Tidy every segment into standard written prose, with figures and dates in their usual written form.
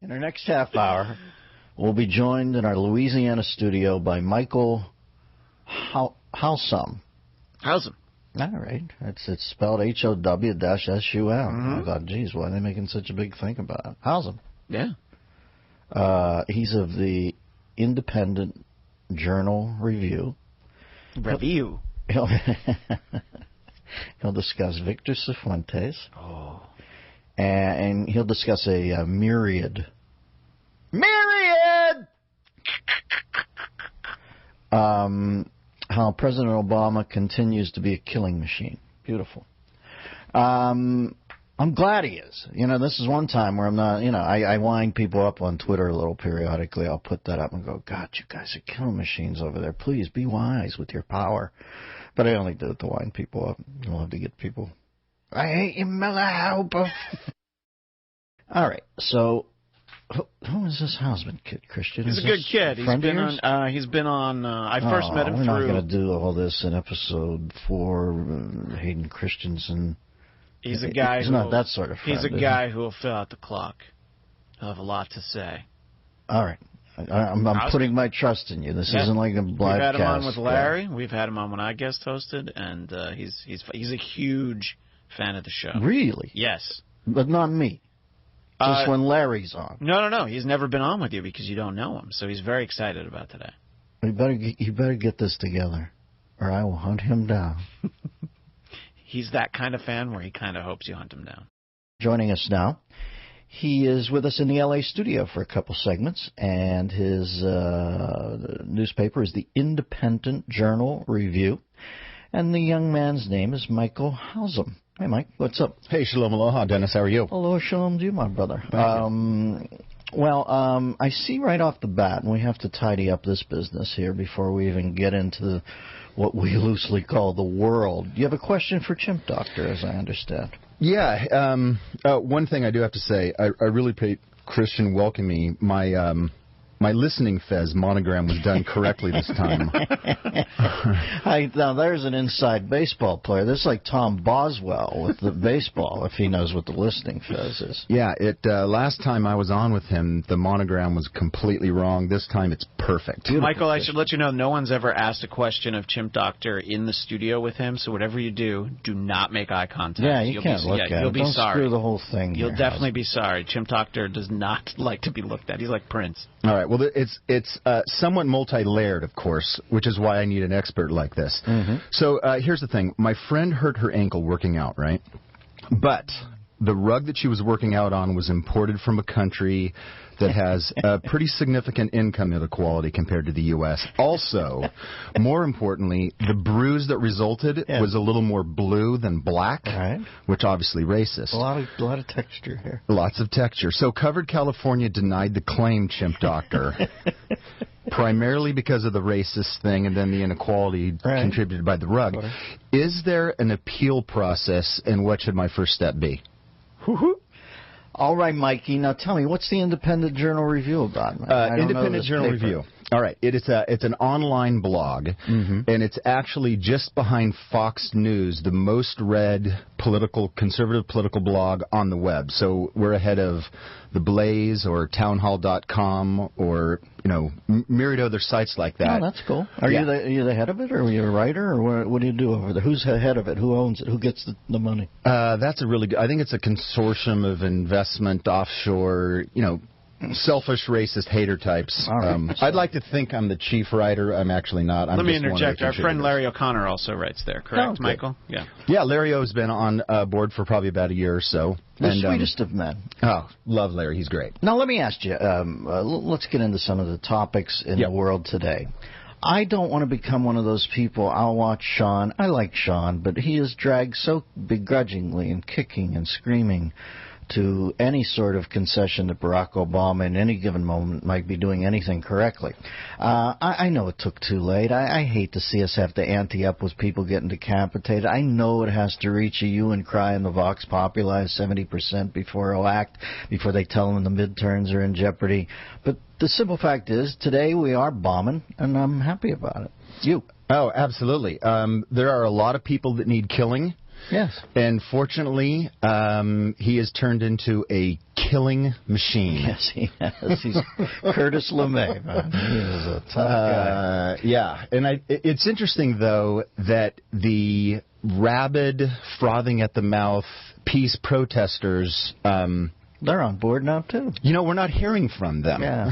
In our next half hour, we'll be joined in our Louisiana studio by Michael Howsam. Howsam. All right. It's spelled Howsum. I thought, geez, why are they making such a big thing about it? Howsam. Yeah. He's of the Independent Journal Review. He'll discuss Victor Cifuentes. Oh. And he'll discuss a myriad. How President Obama continues to be a killing machine. Beautiful. I'm glad he is. You know, this is one time where I'm not, you know, I wind people up on Twitter a little periodically. I'll put that up and go, God, you guys are killing machines over there. Please be wise with your power. But I only do it to wind people up. I love to get people. I hate you, Miller Helper. All right, so who is this husband kid, Christian? He's a good kid. He's been on. I first met him through. We're not going to do all this in episode 4. Hayden Christensen. He's a guy. He's not that sort of friend. He's a guy who will fill out the clock. He'll have a lot to say. All right. I'm putting my trust in you. This isn't like a broadcast. We've had him on with Larry. We've had him on when I guest hosted, and he's a huge fan of the show. Really? Yes. But not me. Just when Larry's on. No. He's never been on with you because you don't know him. So he's very excited about today. You better get this together, or I will hunt him down. He's that kind of fan where he kind of hopes you hunt him down. Joining us now, he is with us in the L.A. studio for a couple segments, and his newspaper is the Independent Journal Review, and the young man's name is Michael Howsam. Hey, Mike, what's up? Hey, shalom aloha, Dennis. How are you? Hello, shalom to you, my brother. I see right off the bat, and we have to tidy up this business here before we even get into what we loosely call the world. You have a question for Chimp Doctor, as I understand. Yeah. One thing I do have to say, I really appreciate Christian welcoming me. My listening fez monogram was done correctly this time. Now, there's an inside baseball player. This is like Tom Boswell with the baseball, if he knows what the listening fez is. Yeah, last time I was on with him, the monogram was completely wrong. This time it's perfect. Beautiful. Michael, I should let you know, no one's ever asked a question of Chimp Doctor in the studio with him, so whatever you do not make eye contact. Yeah, you can't look at him. You'll be Don't sorry. Screw the whole thing. You'll definitely be sorry. Chimp Doctor does not like to be looked at. He's like Prince. All right. Well, it's somewhat multi-layered, of course, which is why I need an expert like this. Mm-hmm. So here's the thing. My friend hurt her ankle working out, right? But the rug that she was working out on was imported from a country that has a pretty significant income inequality compared to the U.S. Also, more importantly, the bruise that resulted was a little more blue than black, which obviously racist. A lot of texture here. Lots of texture. So Covered California denied the claim, Chimp Doctor, primarily because of the racist thing and then the inequality contributed by the rug. Is there an appeal process, and what should my first step be? All right, Mikey. Now tell me, what's the Independent Journal Review about? Independent Journal Review. All right. It's an online blog, and it's actually just behind Fox News, the most read conservative political blog on the web. So we're ahead of The Blaze or townhall.com or, myriad other sites like that. Oh, that's cool. Are you the head of it, or are you a writer, or what do you do over there? Who's the head of it? Who owns it? Who gets the money? That's a really good. I think it's a consortium of investment offshore, selfish, racist, hater types. All right. I'd like to think I'm the chief writer. I'm actually not. Let me interject. Our friend Larry O'Connor also writes there, correct, Michael? Yeah. Yeah, Larry O's been on board for probably about a year or so. The sweetest of men. Oh, love Larry. He's great. Now, let me ask you, let's get into some of the topics in the world today. I don't want to become one of those people. I'll watch Sean. I like Sean, but he is dragged so begrudgingly and kicking and screaming to any sort of concession that Barack Obama in any given moment might be doing anything correctly. I know it took too late. I hate to see us have to ante up with people getting decapitated. I know it has to reach a hue and cry in the Vox Populi 70% before they'll act, before they tell them the midterms are in jeopardy. But the simple fact is, today we are bombing, and I'm happy about it. You? Oh, absolutely. There are a lot of people that need killing. Yes. And fortunately, he has turned into a killing machine. Yes, he has. He's Curtis LeMay, man. He is a tough guy. Yeah, and it's interesting, though, that the rabid, frothing at the mouth peace protesters... they're on board now, too. We're not hearing from them. Yeah.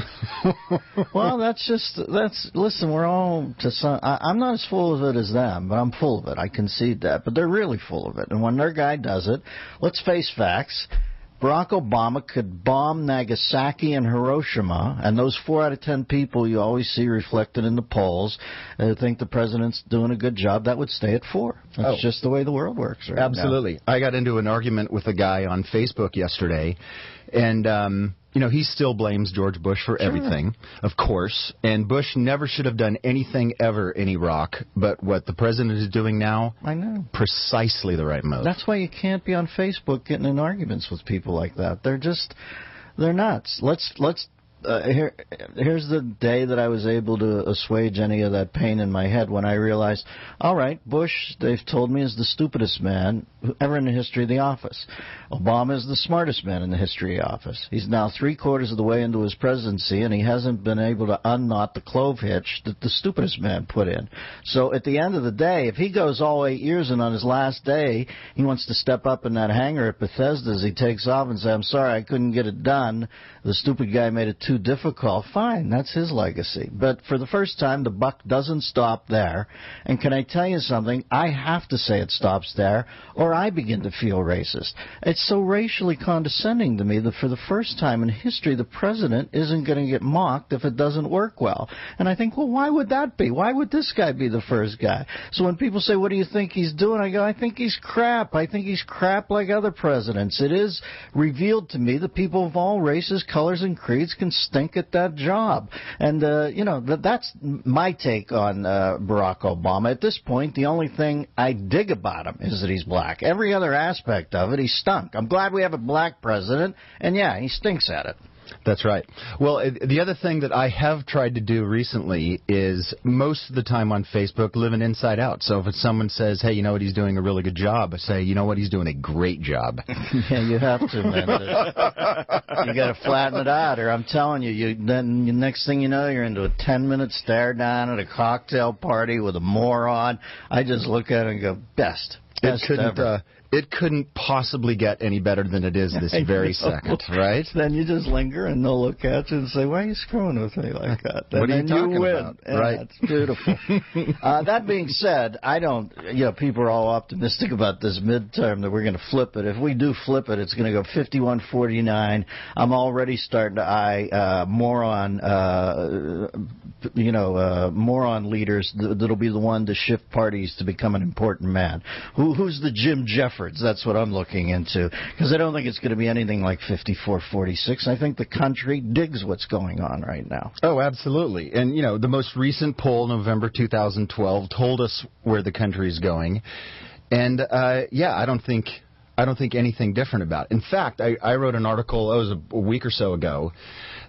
Well, listen, we're all to some... I'm not as full of it as them, but I'm full of it. I concede that. But they're really full of it. And when their guy does it, let's face facts. Barack Obama could bomb Nagasaki and Hiroshima, and those 4 out of 10 people you always see reflected in the polls think the president's doing a good job, that would stay at 4. That's just the way the world works right Absolutely. now. I got into an argument with a guy on Facebook yesterday, and he still blames George Bush for everything, of course, and Bush never should have done anything ever in Iraq, but what the president is doing now, I know, precisely the right move. That's why you can't be on Facebook getting in arguments with people like that. They're nuts. Here's the day that I was able to assuage any of that pain in my head when I realized, all right, Bush, they've told me, is the stupidest man ever in the history of the office. Obama is the smartest man in the history of the office. He's now 3/4 of the way into his presidency, and he hasn't been able to unknot the clove hitch that the stupidest man put in. So at the end of the day, if he goes all 8 years and on his last day he wants to step up in that hangar at Bethesda as he takes off and say, I'm sorry, I couldn't get it done, the stupid guy made it too difficult, fine, that's his legacy. But for the first time, the buck doesn't stop there. And can I tell you something? I have to say it stops there, or I begin to feel racist. It's so racially condescending to me that for the first time in history, the president isn't going to get mocked if it doesn't work well. And I think, well, why would that be? Why would this guy be the first guy? So when people say, what do you think he's doing? I go, I think he's crap. I think he's crap like other presidents. It is revealed to me that people of all races, colors, and creeds can stink at that job. And, that's my take on Barack Obama. At this point, the only thing I dig about him is that he's black. Every other aspect of it, he stunk. I'm glad we have a black president, and yeah, he stinks at it. That's right. Well, the other thing that I have tried to do recently is most of the time on Facebook live an inside out. So if someone says, hey, you know what, he's doing a really good job, I say, you know what, he's doing a great job. Yeah, you have to, man. You got to flatten it out, or I'm telling you, then the next thing you know, you're into a 10-minute stare down at a cocktail party with a moron. I just look at it and go, best ever. It couldn't possibly get any better than it is this very second, right? Then you just linger and they'll look at you and say, why are you screwing with me like that? What are you talking about? Yeah, right. It's beautiful. That being said, people are all optimistic about this midterm that we're going to flip it. If we do flip it, it's going to go 51-49. I'm already starting to eye moron leaders that'll be the one to shift parties to become an important man. Who's the Jim Jeffords? That's what I'm looking into, because I don't think it's going to be anything like 54-46. I think the country digs what's going on right now. Oh, absolutely. And, the most recent poll, November 2012, told us where the country is going. And, I don't think anything different about it. In fact, I wrote an article, it was a week or so ago,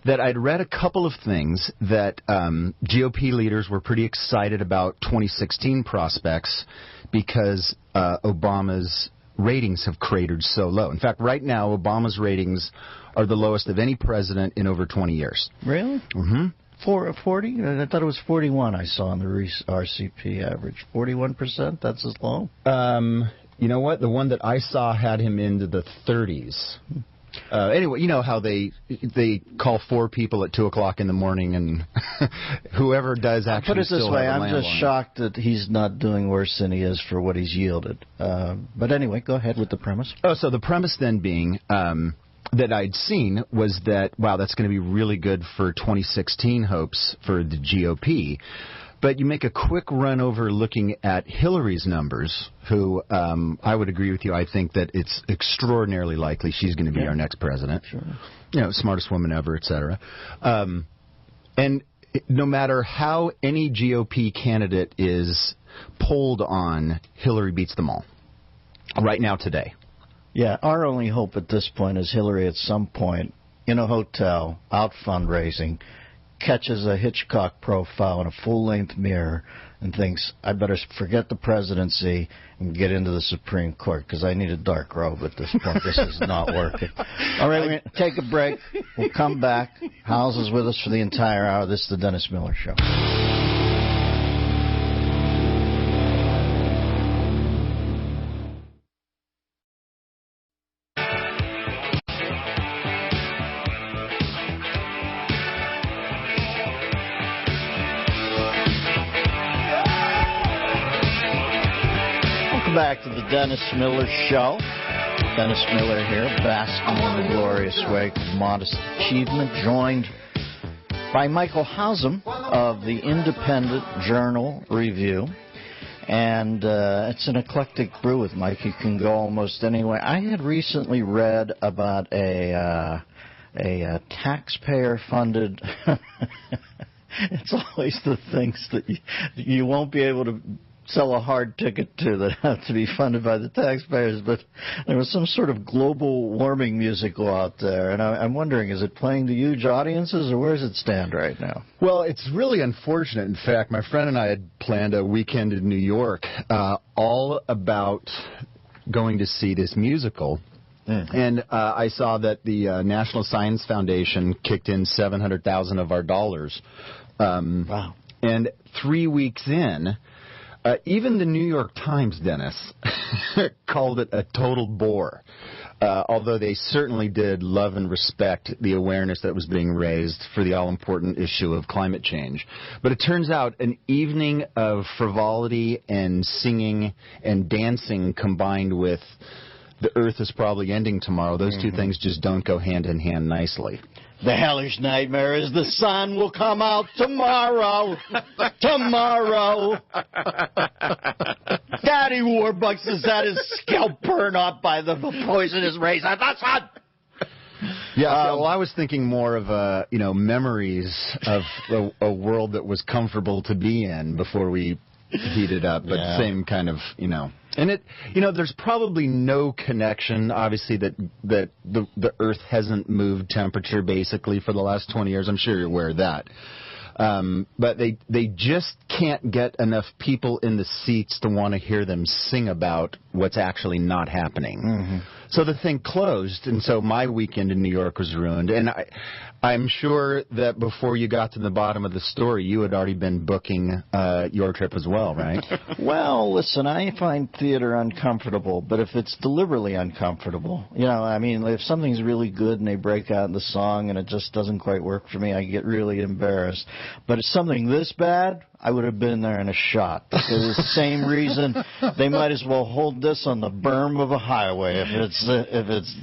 that I'd read a couple of things that GOP leaders were pretty excited about 2016 prospects because Obama's ratings have cratered so low. In fact, right now, Obama's ratings are the lowest of any president in over 20 years. Really? Mm-hmm. 40? I thought it was 41 I saw on the RCP average. 41%? That's as low? You know what? The one that I saw had him into the 30s. Anyway, you know how they call 4 people at 2 o'clock in the morning, and whoever does actually put it this still way, have a I'm just landline. shocked that he's not doing worse than he is for what he's yielded. But anyway, go ahead with the premise. Oh, so the premise then being that I'd seen was that, wow, that's going to be really good for 2016 hopes for the GOP. But you make a quick run over looking at Hillary's numbers, who I would agree with you. I think that it's extraordinarily likely she's going to be our next president. Sure. Smartest woman ever, et cetera. And no matter how any GOP candidate is polled on, Hillary beats them all. Right now, today. Yeah, our only hope at this point is Hillary at some point in a hotel, out fundraising, catches a Hitchcock profile in a full-length mirror and thinks, I better forget the presidency and get into the Supreme Court because I need a dark robe at this point. This is not working. All right, we're going to take a break. We'll come back. Howes is with us for the entire hour. This is the Dennis Miller Show. Back to the Dennis Miller Show. Dennis Miller here, basking in the glorious wake of modest achievement, joined by Michael Hausum of the Independent Journal Review. And it's an eclectic brew with Mike. You can go almost anywhere. I had recently read about a taxpayer-funded... It's always the things that you won't be able to sell a hard ticket to that have to be funded by the taxpayers, but there was some sort of global warming musical out there, and I'm wondering, is it playing to huge audiences, or where does it stand right now? Well, it's really unfortunate. In fact, my friend and I had planned a weekend in New York all about going to see this musical. And I saw that the National Science Foundation kicked in $700,000 of our dollars. Wow. And 3 weeks in, even the New York Times, Dennis, called it a total bore, although they certainly did love and respect the awareness that was being raised for the all-important issue of climate change. But it turns out an evening of frivolity and singing and dancing combined with the Earth is probably ending tomorrow, those two things just don't go hand in hand nicely. The hellish nightmare is the sun will come out tomorrow. Tomorrow. Daddy Warbucks has had his scalp burned off by the poisonous rays of the sun. Yeah, well, I was thinking more of memories of a world that was comfortable to be in before we heated up, but same kind of, And there's probably no connection, obviously, that the Earth hasn't moved temperature basically for the last 20 years. I'm sure you're aware of that. But they just can't get enough people in the seats to want to hear them sing about what's actually not happening. Mm-hmm. So the thing closed, and so my weekend in New York was ruined. And I'm sure that before you got to the bottom of the story, you had already been booking your trip as well, right? Well, listen, I find theater uncomfortable, but if it's deliberately uncomfortable, if something's really good and they break out in the song and it just doesn't quite work for me, I get really embarrassed. But if something this bad, I would have been there in a shot. For the same reason, they might as well hold this on the berm of a highway. If it's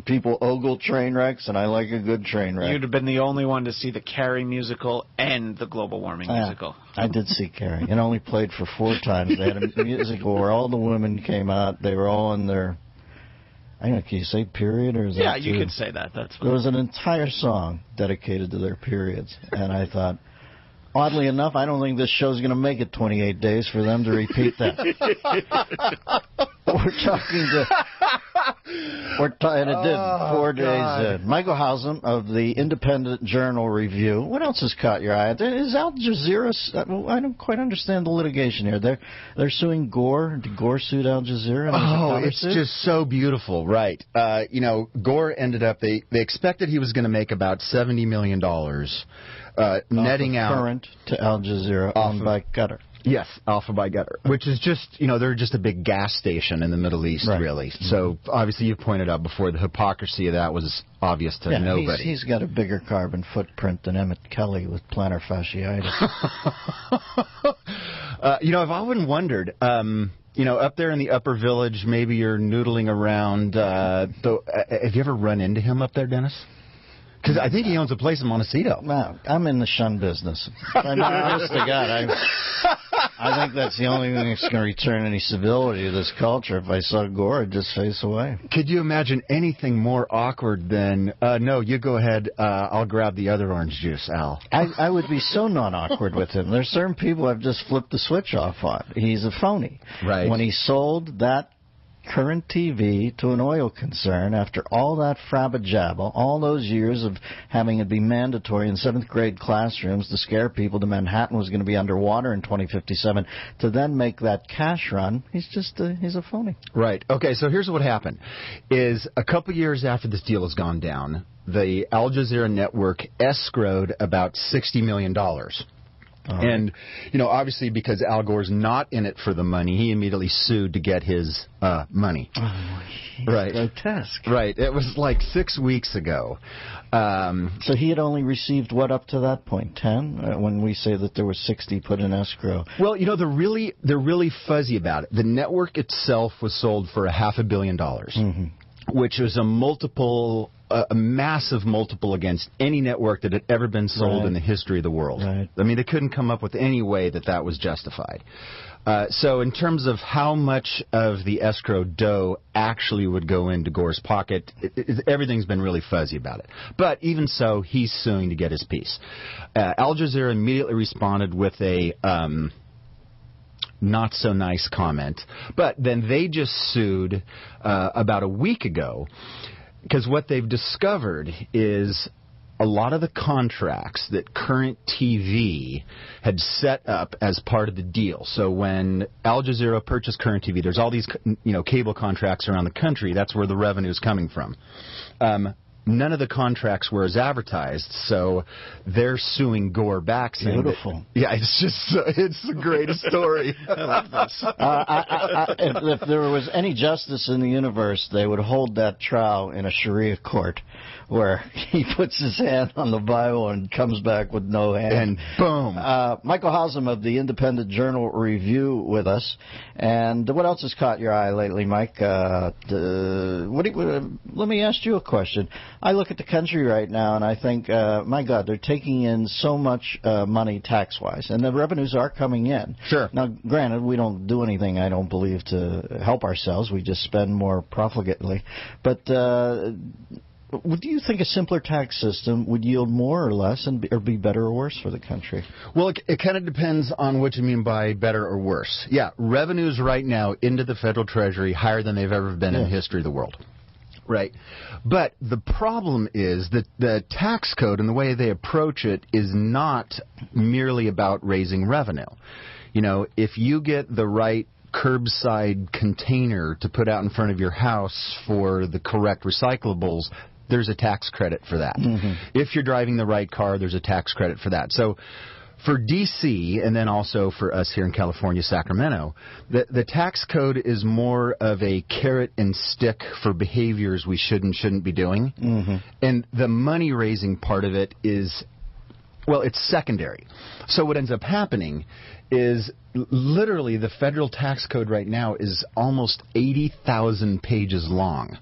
people ogle train wrecks, and I like a good train wreck. You'd have been the only one to see the Carrie musical and the global warming musical. I did see Carrie. It only played for 4 times. They had a musical where all the women came out. They were all in their, I don't know, can you say period, or is that Yeah, you could say that. That's fine. There was an entire song dedicated to their periods, and I thought, oddly enough, I don't think this show's going to make it 28 days for them to repeat that. And it did, 4 days in. Michael Hausum of the Independent Journal Review. What else has caught your eye? Is Al Jazeera, I don't quite understand the litigation here. They're suing Gore. Did Gore sue Al Jazeera? It's just so beautiful, right. Gore ended up, they expected he was going to make about $70 million. Netting out current to Al Jazeera owned by Qatar. Yes, Alpha by Qatar, which is just, they're just a big gas station in the Middle East, really. Mm-hmm. So obviously you pointed out before the hypocrisy of that was obvious to nobody. He's got a bigger carbon footprint than Emmett Kelly with plantar fasciitis. I've often wondered, up there in the upper village, maybe you're noodling around. Have you ever run into him up there, Dennis? Because I think he owns a place in Montecito. No, I'm in the shun business. Honest to God, I think that's the only thing that's going to return any civility to this culture. If I saw Gore, I'd just face away. Could you imagine anything more awkward than, no, you go ahead, I'll grab the other orange juice, Al? I would be so non-awkward with him. There's certain people I've just flipped the switch off on. He's a phony. Right. When he sold that Current TV to an oil concern after all that frabba-jabba, all those years of having it be mandatory in 7th grade classrooms to scare people that Manhattan was going to be underwater in 2057, to then make that cash run. He's a phony. Right. Okay, so here's what happened. Is a couple years after this deal has gone down, the Al Jazeera network escrowed about $60 million. And, obviously because Al Gore's not in it for the money, he immediately sued to get his money. Oh, right. Grotesque. Right. It was like 6 weeks ago. So he had only received what up to that point? 10? When we say that there was 60 put in escrow. Well, they're really fuzzy about it. The network itself was sold for $500 million, which was a massive multiple against any network that had ever been sold in the history of the world. Right. I mean, they couldn't come up with any way that was justified. So in terms of how much of the escrow dough actually would go into Gore's pocket, everything's been really fuzzy about it. But even so, he's suing to get his piece. Al Jazeera immediately responded with a not so nice comment. But then they just sued about a week ago, because what they've discovered is a lot of the contracts that Current TV had set up as part of the deal. So when Al Jazeera purchased Current TV, there's all these cable contracts around the country. That's where the revenue is coming from. None of the contracts were as advertised, so they're suing Gore back. Saying beautiful. It's the greatest story. I love this. If there was any justice in the universe, they would hold that trial in a Sharia court where he puts his hand on the Bible and comes back with no hand. And boom. Michael Hausum of the Independent Journal Review with us. And what else has caught your eye lately, Mike? Let me ask you a question. I look at the country right now and I think, my God, they're taking in so much money tax-wise, and the revenues are coming in. Sure. Now, granted, we don't do anything, I don't believe, to help ourselves. We just spend more profligately. But do you think a simpler tax system would yield more or less or be better or worse for the country? Well, it kind of depends on what you mean by better or worse. Yeah, revenues right now into the federal treasury higher than they've ever been in the history of the world. Right. But the problem is that the tax code and the way they approach it is not merely about raising revenue. If you get the right curbside container to put out in front of your house for the correct recyclables, there's a tax credit for that. If you're driving the right car, there's a tax credit for that. So for D.C., and then also for us here in California, Sacramento, the tax code is more of a carrot and stick for behaviors we shouldn't be doing. And the money-raising part of it is, well, it's secondary. So what ends up happening is literally the federal tax code right now is almost 80,000 pages long.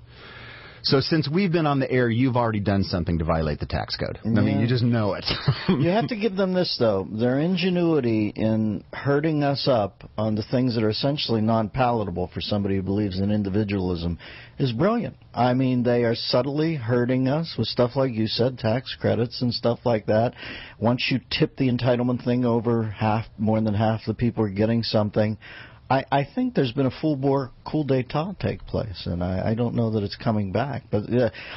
So since we've been on the air, you've already done something to violate the tax code. I mean, you just know it. You have to give them this, though. Their ingenuity in herding us up on the things that are essentially non-palatable for somebody who believes in individualism is brilliant. I mean, they are subtly hurting us with stuff like you said, tax credits and stuff like that. Once you tip the entitlement thing over more than half the people are getting something. I think there's been a full-bore coup d'etat take place, and I don't know that it's coming back. But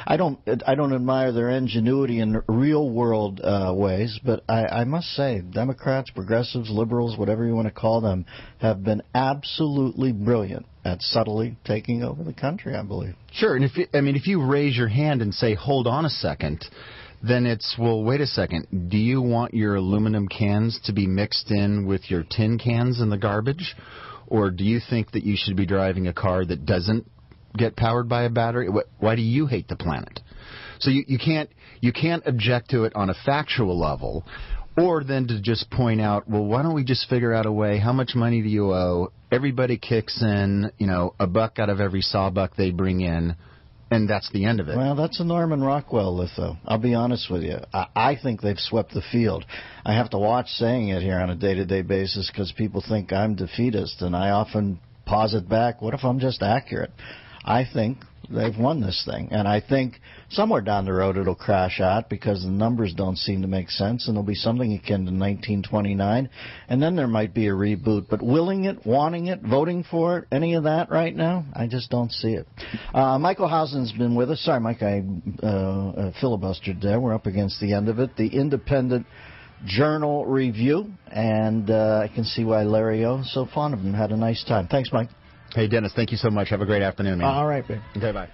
I don't admire their ingenuity in real-world ways, but I must say, Democrats, progressives, liberals, whatever you want to call them, have been absolutely brilliant at subtly taking over the country, I believe. Sure, and if you raise your hand and say, hold on a second, then it's, well, wait a second, do you want your aluminum cans to be mixed in with your tin cans in the garbage? Or do you think that you should be driving a car that doesn't get powered by a battery? Why do you hate the planet? So you can't object to it on a factual level, or then to just point out, well, why don't we just figure out a way? How much money do you owe? Everybody kicks in, $1 out of every sawbuck they bring in, and that's the end of it. Well, that's a Norman Rockwell litho. I'll be honest with you. I think they've swept the field. I have to watch saying it here on a day-to-day basis because people think I'm defeatist, and I often posit back, what if I'm just accurate? I think they've won this thing. And I think somewhere down the road it'll crash out because the numbers don't seem to make sense, and there'll be something akin to 1929, and then there might be a reboot. But willing it, wanting it, voting for it, any of that right now, I just don't see it. Michael Housen's been with us. Sorry, Mike, I filibustered there. We're up against the end of it. The Independent Journal Review, and I can see why Larry O is so fond of him. Had a nice time. Thanks, Mike. Hey, Dennis, thank you so much. Have a great afternoon, man. All right, babe. Okay, bye.